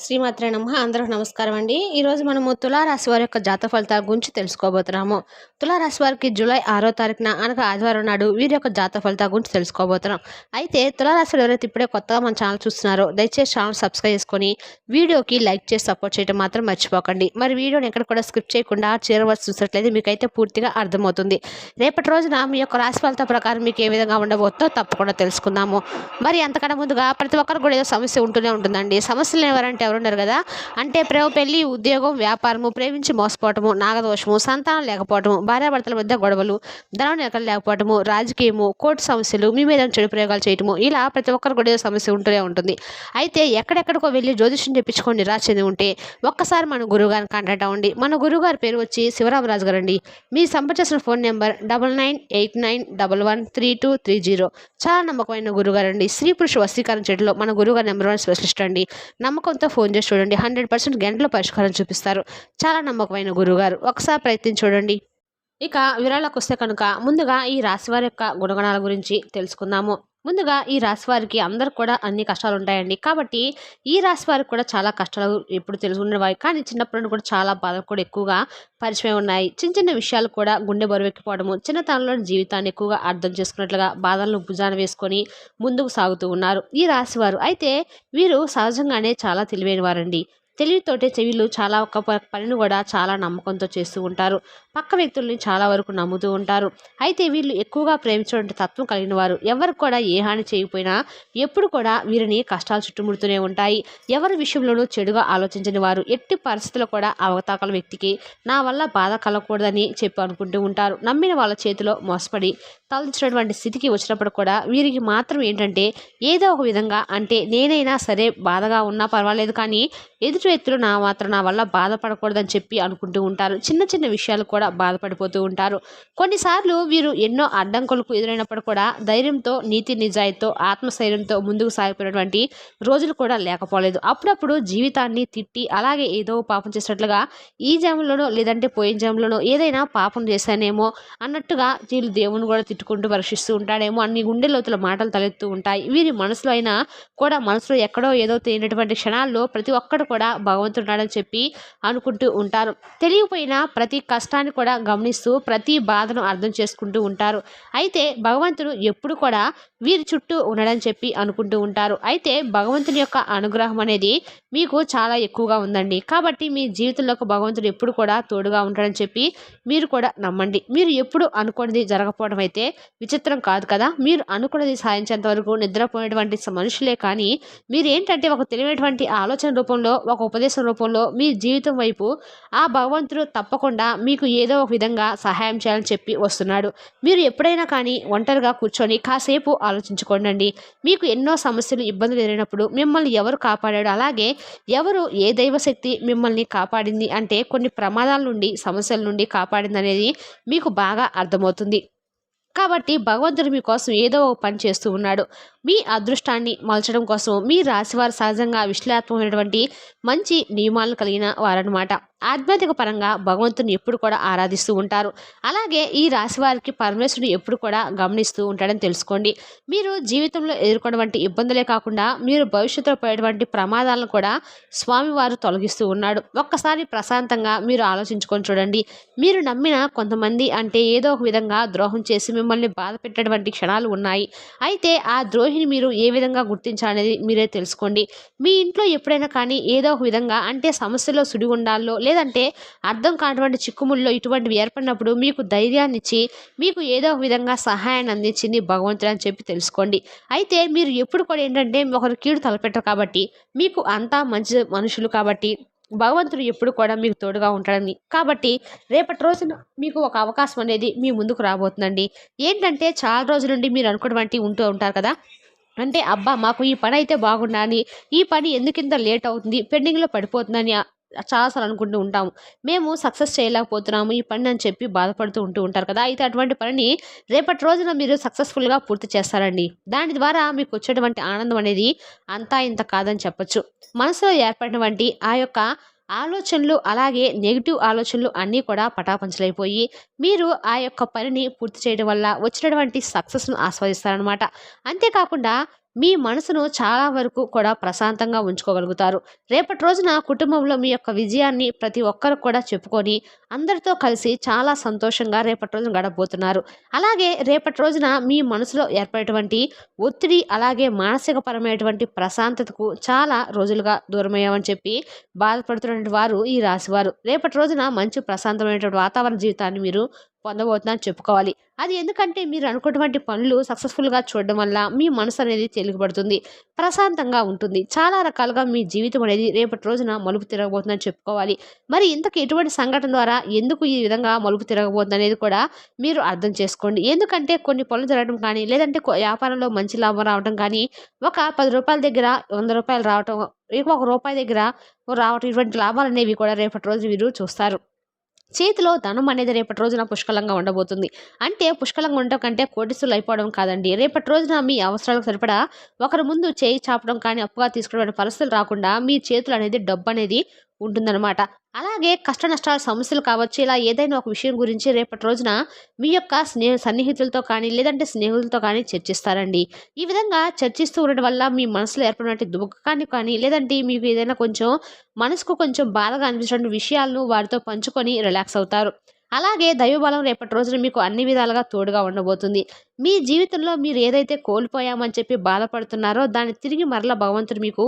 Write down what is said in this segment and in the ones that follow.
శ్రీమాత్రే నమః. అందరికి నమస్కారం అండి. ఈరోజు మనము తులారాశి వారి యొక్క జాతక ఫలితాల గురించి తెలుసుకోబోతున్నాము. తులారాశి వారికి జూలై 6వ తారీఖున అనగా ఆదివారం నాడు వీరి యొక్క జాతక ఫలితాల గురించి తెలుసుకోబోతున్నాం. అయితే తులారాశి వారు ఎవరైతే ఇప్పుడే కొత్తగా మన ఛానల్ చూస్తున్నారో దయచేసి ఛానల్ సబ్స్క్రైబ్ చేసుకొని వీడియోకి లైక్ చేసి సపోర్ట్ చేయడం మాత్రం మర్చిపోకండి. మరి వీడియోని ఎక్కడ కూడా స్కిప్ చేయకుండా చివరి చూసినట్లయితే మీకైతే పూర్తిగా అర్థమవుతుంది. రేపటి రోజున మీ యొక్క రాశి ఫలితాల ప్రకారం మీకు ఏ విధంగా ఉండబోతుందో తప్పకుండా తెలుసుకుందాము. మరి అంతకన్నా ముందుగా ప్రతి ఒక్కరికి కూడా ఏదో సమస్య ఉంటూనే ఉంటుందండి. సమస్యలు ఎవరంటే ఎవరున్నారు కదా, అంటే పెళ్లి, ఉద్యోగం, వ్యాపారము, ప్రేమించి మోసపోవటము, నాగదోషము, సంతానం లేకపోవటము, భార్యాభర్తల మధ్య గొడవలు, ధనం నిలకడ లేకపోవటము, రాజకీయము, కోర్టు సమస్యలు, మీ మీద చెడు ప్రయోగాలు చేయటము, ఇలా ప్రతి ఒక్కరు కూడా ఏదో సమస్య ఉంటూనే ఉంటుంది. అయితే ఎక్కడెక్కడికో వెళ్ళి జ్యోతిష్యం చెప్పించుకొని నిరాశ చెంది ఉంటే ఒక్కసారి మన గురువుగారిని కాంటాక్ట్ అవ్వండి. మన గురువుగారి పేరు వచ్చి శివరామరాజు గారు అండి. మీ సంప్రదించిన ఫోన్ నెంబర్ 9989113230. చాలా నమ్మకమైన గురుగారు అండి. స్త్రీ పురుష వశీకరణ చెట్టులో మన గురుగారు నెంబర్ 1 స్పెషలిస్ట్ అండి. నమ్మకంతో ఫోన్ చేసి చూడండి. 100% గంటలో పరిష్కారం చూపిస్తారు. చాలా నమ్మకమైన గురుగారు. ఒకసారి ప్రయత్నించి చూడండి. ఇక వివరాలకు వస్తే కనుక ముందుగా ఈ రాశి వారి యొక్క గుణగణాల గురించి తెలుసుకుందాము. ముందుగా ఈ రాశి వారికి అందరికి కూడా అన్ని కష్టాలు ఉంటాయండి. కాబట్టి ఈ రాశి వారికి కూడా చాలా కష్టాలు ఎప్పుడు తెలుసుకునేవారు, కానీ చిన్నప్పటి నుండి కూడా చాలా బాధలు కూడా ఎక్కువగా పరిచయం ఉన్నాయి. చిన్న చిన్న విషయాలు కూడా గుండె బరువెక్కిపోవడము, చిన్నతనంలోని జీవితాన్ని ఎక్కువగా అర్థం చేసుకున్నట్లుగా బాధలను భుజాన వేసుకొని ముందుకు సాగుతూ ఉన్నారు ఈ రాశి వారు. అయితే వీరు సహజంగానే చాలా తెలివైన వారండి. తెలివితోటే చెవిలు చాలా ఒక్క పనిని కూడా చాలా నమ్మకంతో చేస్తూ ఉంటారు. పక్క వ్యక్తుల్ని చాలా వరకు నమ్ముతూ ఉంటారు. అయితే వీళ్ళు ఎక్కువగా ప్రేమించే తత్వం కలిగిన వారు. ఎవరికి కూడా ఏ హాని చేయకపోయినా ఎప్పుడు కూడా వీరిని కష్టాలు చుట్టుముడుతూనే ఉంటాయి. ఎవరి విషయంలోనూ చెడుగా ఆలోచించని వారు. ఎట్టి పరిస్థితుల్లో కూడా అవతాకల వ్యక్తికి నా వల్ల బాధ కలగకూడదని చెప్పి అనుకుంటూ ఉంటారు. నమ్మిన వాళ్ళ చేతిలో మోసపడి తలదించినటువంటి స్థితికి వచ్చినప్పుడు కూడా వీరికి మాత్రం ఏంటంటే ఏదో ఒక విధంగా, అంటే నేనైనా సరే బాధగా ఉన్నా పర్వాలేదు, కానీ ఎదుటి వ్యక్తులు నా వల్ల బాధపడకూడదని చెప్పి అనుకుంటూ ఉంటారు. చిన్న చిన్న విషయాలు కూడా బాధపడిపోతూ ఉంటారు. కొన్నిసార్లు వీరు ఎన్నో అడ్డంకులకు ఎదురైనప్పుడు కూడా ధైర్యంతో, నీతి నిజాయితీతో, ఆత్మస్థైర్యంతో ముందుకు సాగిపోయినటువంటి రోజులు కూడా లేకపోలేదు. అప్పుడప్పుడు జీవితాన్ని తిట్టి అలాగే ఏదో పాపం చేసినట్లుగా ఈ జన్మలోనో లేదంటే పోయిన జన్మలోనో ఏదైనా పాపం చేశానేమో అన్నట్టుగా వీళ్ళు దేవుని కూడా తిట్టుకుంటూ పరీక్షిస్తూ ఉంటాడేమో అన్ని గుండె లోతుల మాటలు తలెత్తూ ఉంటాయి. వీరి మనసులో అయినా కూడా మనసులో ఎక్కడో ఏదో తెలియనటువంటి క్షణాల్లో ప్రతి ఒక్కడు కూడా భగవంతున్నాడని చెప్పి అనుకుంటూ ఉంటారు. తెలియకపోయినా ప్రతి కష్టాన్ని కూడా గమనిస్తూ ప్రతి బాధను అర్థం చేసుకుంటూ ఉంటారు. అయితే భగవంతుడు ఎప్పుడు కూడా వీరి చుట్టూ ఉండడని చెప్పి అనుకుంటూ ఉంటారు. అయితే భగవంతుని యొక్క అనుగ్రహం అనేది మీకు చాలా ఎక్కువగా ఉందండి. కాబట్టి మీ జీవితంలోకి భగవంతుడు ఎప్పుడు కూడా తోడుగా ఉంటాడని చెప్పి మీరు కూడా నమ్మండి. మీరు ఎప్పుడు అనుకున్నది జరగకపోవడం అయితే విచిత్రం కాదు కదా. మీరు అనుకున్నది సాధించేంత వరకు నిద్రపోయేటువంటి మనుషులే, కానీ మీరు ఏంటంటే ఒక తెలియనటువంటి ఆలోచన రూపంలో, ఒక ఉపదేశం రూపంలో మీ జీవితం వైపు ఆ భగవంతుడు తప్పకుండా మీకు ఏదో ఒక విధంగా సహాయం చేయాలని చెప్పి వస్తున్నాడు. మీరు ఎప్పుడైనా కానీ ఒంటరిగా కూర్చొని కాసేపు ఆలోచించుకోండి. మీకు ఎన్నో సమస్యలు, ఇబ్బందులు ఎదురైనప్పుడు మిమ్మల్ని ఎవరు కాపాడాడు, అలాగే ఎవరు, ఏ దైవశక్తి మిమ్మల్ని కాపాడింది, అంటే కొన్ని ప్రమాదాల నుండి, సమస్యల నుండి కాపాడింది అనేది మీకు బాగా అర్థమవుతుంది. కాబట్టి భగవంతుడు మీకోసం ఏదో ఒక పని చేస్తూ ఉన్నాడు. మీ అదృష్టాన్ని మలచడం కోసం మీ రాశివారు సహజంగా విశ్లేషాత్మకమైనటువంటి మంచి నియమాలను కలిగిన వారనమాట. ఆధ్యాత్మిక పరంగా భగవంతుని ఎప్పుడు కూడా ఆరాధిస్తూ ఉంటారు. అలాగే ఈ రాశి వారికి పరమేశ్వరుడు ఎప్పుడు కూడా గమనిస్తూ ఉంటాడని తెలుసుకోండి. మీరు జీవితంలో ఎదుర్కొన్నటువంటి ఇబ్బందులే కాకుండా మీరు భవిష్యత్తులో పడేటువంటి ప్రమాదాలను కూడా స్వామివారు తొలగిస్తూ ఉన్నాడు. ఒక్కసారి ప్రశాంతంగా మీరు ఆలోచించుకొని చూడండి. మీరు నమ్మిన కొంతమంది అంటే ఏదో ఒక విధంగా ద్రోహం చేసి మిమ్మల్ని బాధ పెట్టేటువంటి క్షణాలు ఉన్నాయి. అయితే ఆ ద్రోహిని మీరు ఏ విధంగా గుర్తించాలనేది మీరే తెలుసుకోండి. మీ ఇంట్లో ఎప్పుడైనా కానీ ఏదో ఒక విధంగా, అంటే సమస్యలో సుడిగుండాల్లో లేదంటే అర్థం కానటువంటి చిక్కుముల్లో ఇటువంటివి ఏర్పడినప్పుడు మీకు ధైర్యాన్ని ఇచ్చి మీకు ఏదో ఒక విధంగా సహాయాన్ని అందించింది భగవంతుడు అని చెప్పి తెలుసుకోండి. అయితే మీరు ఎప్పుడు కూడా ఏంటంటే ఒకరు కీడు తలపెట్టరు కాబట్టి, మీకు అంతా మంచి మనుషులు కాబట్టి భగవంతుడు ఎప్పుడు కూడా మీకు తోడుగా ఉంటాడని. కాబట్టి రేపటి రోజున మీకు ఒక అవకాశం అనేది మీ ముందుకు రాబోతుందండి. ఏంటంటే చాలా రోజుల నుండి మీరు అనుకున్నటువంటి ఉంటూ ఉంటారు కదా, అంటే అబ్బా మాకు ఈ పని అయితే బాగుండాలి, ఈ పని ఎందుకింత లేట్ అవుతుంది, పెండింగ్లో పడిపోతుందని చాలాసార్లు అనుకుంటూ ఉంటాము. మేము సక్సెస్ చేయలేకపోతున్నాము ఈ పని అని చెప్పి బాధపడుతూ ఉంటారు కదా. అయితే అటువంటి పనిని రేపటి రోజున మీరు సక్సెస్ఫుల్గా పూర్తి చేస్తారండి. దాని ద్వారా మీకు వచ్చేటువంటి ఆనందం అనేది అంతా ఇంత కాదని చెప్పొచ్చు. మనసులో ఏర్పడినటువంటి ఆ యొక్క ఆలోచనలు, అలాగే నెగిటివ్ ఆలోచనలు అన్నీ కూడా పటాపంచలైపోయి మీరు ఆ యొక్క పనిని పూర్తి చేయడం వల్ల వచ్చినటువంటి సక్సెస్ను ఆస్వాదిస్తారనమాట. అంతేకాకుండా మీ మనసును చాలా వరకు కూడా ప్రశాంతంగా ఉంచుకోగలుగుతారు. రేపటి రోజున కుటుంబంలో మీ యొక్క విజయాన్ని ప్రతి ఒక్కరు కూడా చెప్పుకొని అందరితో కలిసి చాలా సంతోషంగా రేపటి రోజున గడపబోతున్నారు. అలాగే రేపటి రోజున మీ మనసులో ఏర్పడేటువంటి ఒత్తిడి అలాగే మానసిక పరమైనటువంటి ప్రశాంతతకు చాలా రోజులుగా దూరమయ్యామని చెప్పి బాధపడుతున్నటువంటి వారు ఈ రాశివారు రేపటి రోజున మంచి ప్రశాంతమైనటువంటి వాతావరణ జీవితాన్ని మీరు పొందబోతున్నారని చెప్పుకోవాలి. అది ఎందుకంటే మీరు అనుకున్నటువంటి పనులు సక్సెస్ఫుల్గా చూడడం వల్ల మీ మనసు అనేది తేలికపడుతుంది, ప్రశాంతంగా ఉంటుంది. చాలా రకాలుగా మీ జీవితం అనేది రేపటి రోజున మలుపు తిరగబోతుందని చెప్పుకోవాలి. మరి ఇంతకు ఎటువంటి సంఘటన ద్వారా ఎందుకు ఈ విధంగా మలుపు తిరగబోతుంది అనేది కూడా మీరు అర్థం చేసుకోండి. ఎందుకంటే కొన్ని పనులు జరగడం కానీ లేదంటే వ్యాపారంలో మంచి లాభం రావడం కానీ ఒక రూ. 10 దగ్గర రూ. 100 రావటం, ఇక రూపాయి దగ్గర రావటం, ఇటువంటి లాభాలు అనేవి కూడా రేపటి రోజు మీరు చూస్తారు. చేతిలో ధనం అనేది రేపటి రోజున పుష్కలంగా ఉండబోతుంది. అంటే పుష్కలంగా ఉండటం కంటే కోటీశ్వరులు అయిపోవడం కాదండి. రేపటి రోజున మీ అవసరాలకు సరిపడా ఒకరి ముందు చేయి చాపడం కానీ అప్పుగా తీసుకునే పరిస్థితులు రాకుండా మీ చేతులు అనేది డబ్బు అనేది ఉంటుందన్నమాట. అలాగే కష్ట నష్టాల సమస్యలు కావచ్చు, ఇలా ఏదైనా ఒక విషయం గురించి రేపటి రోజున మీ యొక్క సన్నిహితులతో కానీ లేదంటే స్నేహితులతో కానీ చర్చిస్తారండి. ఈ విధంగా చర్చిస్తూ ఉండడం వల్ల మీ మనసులో ఏర్పడినటువంటి దుఃఖాన్ని కానీ లేదంటే మీకు ఏదైనా కొంచెం మనసుకు కొంచెం బాధగా అనిపించిన విషయాలను వారితో పంచుకొని రిలాక్స్ అవుతారు. అలాగే దైవబలం రేపటి రోజున మీకు అన్ని విధాలుగా తోడుగా ఉండబోతుంది. మీ జీవితంలో మీరు ఏదైతే కోల్పోయామని చెప్పి బాధపడుతున్నారో దాన్ని తిరిగి మరలా భగవంతుడు మీకు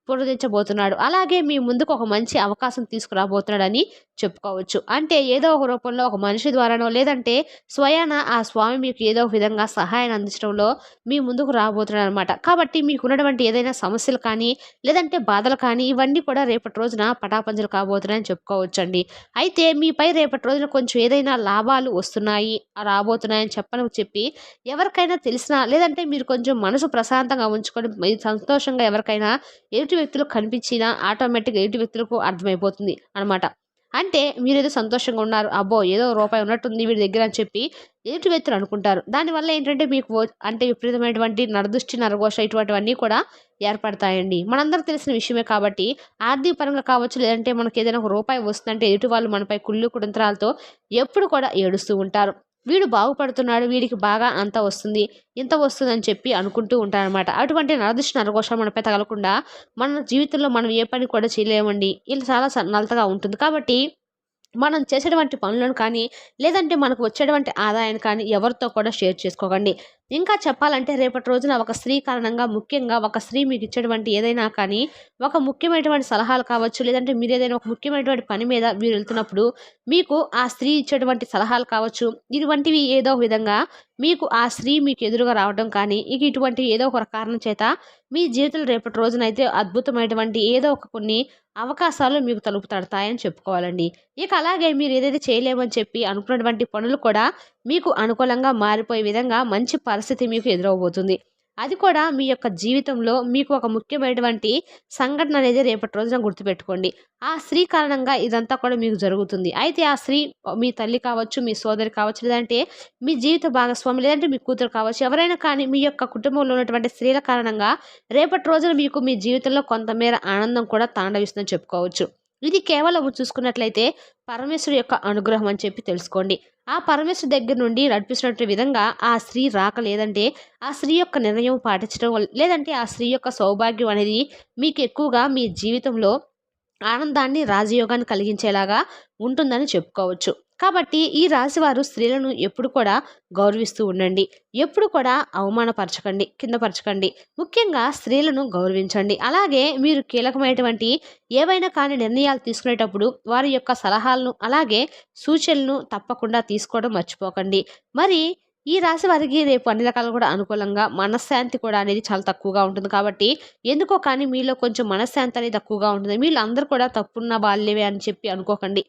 పునరుద్ధరించబోతున్నాడు. అలాగే మీ ముందుకు ఒక మంచి అవకాశం తీసుకురాబోతున్నాడని చెప్పుకోవచ్చు. అంటే ఏదో ఒక రూపంలో ఒక మనిషి ద్వారానో లేదంటే స్వయాన ఆ స్వామి మీకు ఏదో ఒక విధంగా సహాయాన్ని అందించడంలో మీ ముందుకు రాబోతున్నాడు అనమాట. కాబట్టి మీకున్నటువంటి ఏదైనా సమస్యలు కానీ లేదంటే బాధలు కానీ ఇవన్నీ కూడా రేపటి రోజున పటాపంచలు కాబోతున్నాయని చెప్పుకోవచ్చండి. అయితే మీపై రేపటి రోజున కొంచెం ఏదైనా లాభాలు వస్తున్నాయి, రాబోతున్నాయని చెప్పి ఎవరికైనా తెలిసినా లేదంటే మీరు కొంచెం మనసు ప్రశాంతంగా ఉంచుకొని సంతోషంగా ఎవరికైనా ఎదుటి వ్యక్తులు కనిపించినా ఆటోమేటిక్గా ఎదుటి వ్యక్తులకు అర్థమైపోతుంది అనమాట. అంటే మీరేదో సంతోషంగా ఉన్నారు, అబ్బో ఏదో రూపాయి ఉన్నట్టుంది వీడి దగ్గర అని చెప్పి ఎదుటి వ్యక్తులు అనుకుంటారు. దానివల్ల ఏంటంటే మీకు అంటే విపరీతమైనటువంటి నరదృష్టి నరఘోష ఇటువంటివన్నీ కూడా ఏర్పడతాయండి. మనందరికి తెలిసిన విషయమే కాబట్టి ఆర్థిక పరంగా కావచ్చు లేదంటే మనకి ఏదైనా ఒక రూపాయి వస్తుందంటే ఎదుటి వాళ్ళు మనపై కుళ్ళు కుతంత్రాలతో ఎప్పుడు కూడా ఏడుస్తూ ఉంటారు. వీడు బాగుపడుతున్నాడు, వీడికి బాగా అంత వస్తుంది, ఇంత వస్తుందని చెప్పి అనుకుంటూ ఉంటారనమాట. అటువంటి నరదృష్టి నరఘోషాలు మనపై తగలకుండా మన జీవితంలో మనం ఏ పని కూడా చేయలేమండి. ఇలా చాలా నలతగా ఉంటుంది. కాబట్టి మనం చేసేటువంటి పనులను కానీ లేదంటే మనకు వచ్చేటువంటి ఆదాయాన్ని కానీ ఎవరితో కూడా షేర్ చేసుకోకండి. ఇంకా చెప్పాలంటే రేపటి రోజున ఒక స్త్రీ కారణంగా ముఖ్యంగా ఒక స్త్రీ మీకు ఇచ్చేటువంటి ఏదైనా కానీ ఒక ముఖ్యమైనటువంటి సలహాలు కావచ్చు లేదంటే మీరు ఏదైనా ఒక ముఖ్యమైనటువంటి పని మీద మీరు వెళ్తున్నప్పుడు మీకు ఆ స్త్రీ ఇచ్చేటువంటి సలహాలు కావచ్చు, ఇటువంటివి ఏదో ఒక విధంగా మీకు ఆ స్త్రీ మీకు ఎదురుగా రావడం కానీ ఇక ఇటువంటి ఏదో ఒక కారణం చేత మీ జీవితంలో రేపటి రోజునైతే అద్భుతమైనటువంటి ఏదో ఒక కొన్ని అవకాశాలు మీకు తలుపు తడతాయని చెప్పుకోవాలండి. ఇక అలాగే మీరు ఏదైతే చేయలేమని చెప్పి అనుకున్నటువంటి పనులు కూడా మీకు అనుకూలంగా మారిపోయే విధంగా మంచి పరిస్థితి మీకు ఎదురవబోతుంది. అది కూడా మీ యొక్క జీవితంలో మీకు ఒక ముఖ్యమైనటువంటి సంఘటన అనేది రేపటి రోజున గుర్తుపెట్టుకోండి. ఆ స్త్రీ కారణంగా ఇదంతా కూడా మీకు జరుగుతుంది. అయితే ఆ స్త్రీ మీ తల్లి కావచ్చు, మీ సోదరి కావచ్చు, లేదంటే మీ జీవిత భాగస్వామి లేదంటే మీ కూతురు కావచ్చు, ఎవరైనా కానీ మీ యొక్క కుటుంబంలో ఉన్నటువంటి స్త్రీల కారణంగా రేపటి రోజున మీకు మీ జీవితంలో కొంతమేర ఆనందం కూడా తాండవిస్తుందని చెప్పుకోవచ్చు. ఇది కేవలం చూసుకున్నట్లయితే పరమేశ్వరుడు యొక్క అనుగ్రహం అని చెప్పి తెలుసుకోండి. ఆ పరమేశ్వరుడు దగ్గర నుండి నడిపిస్తున్నట్టు విధంగా ఆ స్త్రీ రాక లేదంటే ఆ స్త్రీ యొక్క నిర్ణయం పాటించడం లేదంటే ఆ స్త్రీ యొక్క సౌభాగ్యం అనేది మీకు ఎక్కువగా మీ జీవితంలో ఆనందాన్ని రాజయోగాన్ని కలిగించేలాగా ఉంటుందని చెప్పుకోవచ్చు. కాబట్టి ఈ రాశివారు స్త్రీలను ఎప్పుడు కూడా గౌరవిస్తూ ఉండండి. ఎప్పుడు కూడా అవమానపరచకండి, కిందపరచకండి. ముఖ్యంగా స్త్రీలను గౌరవించండి. అలాగే మీరు కీలకమైనటువంటి ఏవైనా కానీ నిర్ణయాలు తీసుకునేటప్పుడు వారి యొక్క సలహాలను అలాగే సూచనలను తప్పకుండా తీసుకోవడం మర్చిపోకండి. మరి ఈ రాశి వారికి రేపు అన్ని రకాలు కూడా అనుకూలంగా మనశ్శాంతి కూడా అనేది చాలా తక్కువగా ఉంటుంది. కాబట్టి ఎందుకో కానీ మీలో కొంచెం మనశ్శాంతి అనేది తక్కువగా ఉంటుంది. వీళ్ళు అందరూ కూడా తప్పున్న వాళ్ళేవే అని చెప్పి అనుకోకండి.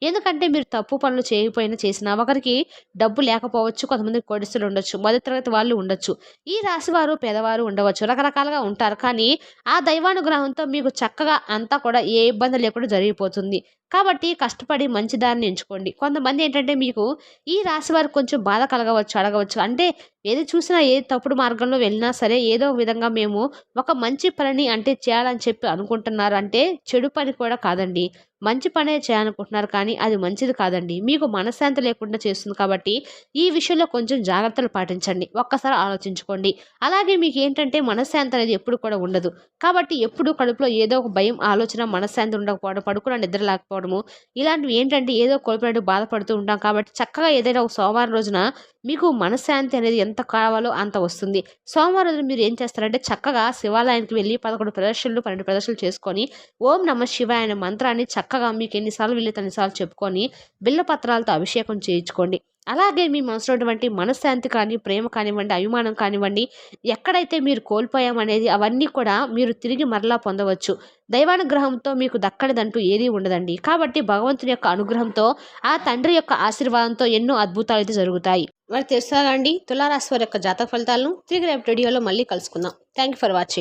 ఎందుకంటే మీరు తప్పు పనులు చేయకపోయినా చేసినా ఒకరికి డబ్బు లేకపోవచ్చు, కొంతమంది కోడిస్తులు ఉండొచ్చు, మొదటి తరగతి వాళ్ళు ఉండొచ్చు, ఈ రాశి వారు పేదవారు ఉండవచ్చు, రకరకాలుగా ఉంటారు. కానీ ఆ దైవానుగ్రహంతో మీకు చక్కగా అంతా కూడా ఏ ఇబ్బంది లేకుండా జరిగిపోతుంది. కాబట్టి కష్టపడి మంచి దారిని ఎంచుకోండి. కొంతమంది ఏంటంటే మీకు ఈ రాశి వారికి కొంచెం బాధ కలగవచ్చు, అడగవచ్చు. అంటే ఏది చూసినా ఏ తప్పుడు మార్గంలో వెళ్ళినా సరే ఏదో ఒక విధంగా మేము ఒక మంచి పనిని అంటే చేయాలని చెప్పి అనుకుంటున్నారు అంటే చెడు పని కూడా కాదండి. మంచి పనే చేయాలనుకుంటున్నారు కానీ అది మంచిది కాదండి. మీకు మనశ్శాంతి లేకుండా చేస్తుంది కాబట్టి ఈ విషయంలో కొంచెం జాగ్రత్తలు పాటించండి. ఒక్కసారి ఆలోచించుకోండి. అలాగే మీకేంటంటే మనశ్శాంతి అనేది ఎప్పుడు కూడా ఉండదు. కాబట్టి ఎప్పుడు కడుపులో ఏదో ఒక భయం, ఆలోచన, మనశ్శాంతి ఉండకపోవడం, పడుకున్న నిద్ర లేకపోవడము ఇలాంటివి ఏంటంటే ఏదో కోల్పోయినట్టు బాధపడుతూ ఉంటాం. కాబట్టి చక్కగా ఏదైనా ఒక సోమవారం రోజున మీకు మనశ్శాంతి అనేది ఎంత కావాలో అంత వస్తుంది. సోమవారం రోజున మీరు ఏం చేస్తారంటే చక్కగా శివాలయానికి వెళ్ళి 11 ప్రదక్షిణలు, 12 ప్రదక్షిణలు చేసుకొని ఓం నమః శివాయ అనే మంత్రాన్ని చక్కగా మీకు ఎన్నిసార్లు వీలైతే అన్నిసార్లు చెప్పుకొని బిల్వ పత్రాలతో అభిషేకం చేయించుకోండి. అలాగే మీ మనసులో ఉన్నటువంటి మనశ్శాంతి కానీ, ప్రేమ కానివ్వండి, అభిమానం కానివ్వండి, ఎక్కడైతే మీరు కోల్పోయామనేది అవన్నీ కూడా మీరు తిరిగి మరలా పొందవచ్చు. దైవానుగ్రహంతో మీకు దక్కనిదంటూ ఏదీ ఉండదండి. కాబట్టి భగవంతుని యొక్క అనుగ్రహంతో, ఆ తండ్రి యొక్క ఆశీర్వాదంతో ఎన్నో అద్భుతాలైతే జరుగుతాయి. మరి తెలుసా అండి తులారాశి వారి యొక్క జాతక ఫలితాలను తిరిగి రేపు వీడియోలో మళ్ళీ కలుసుకుందాం. Thank you for watching.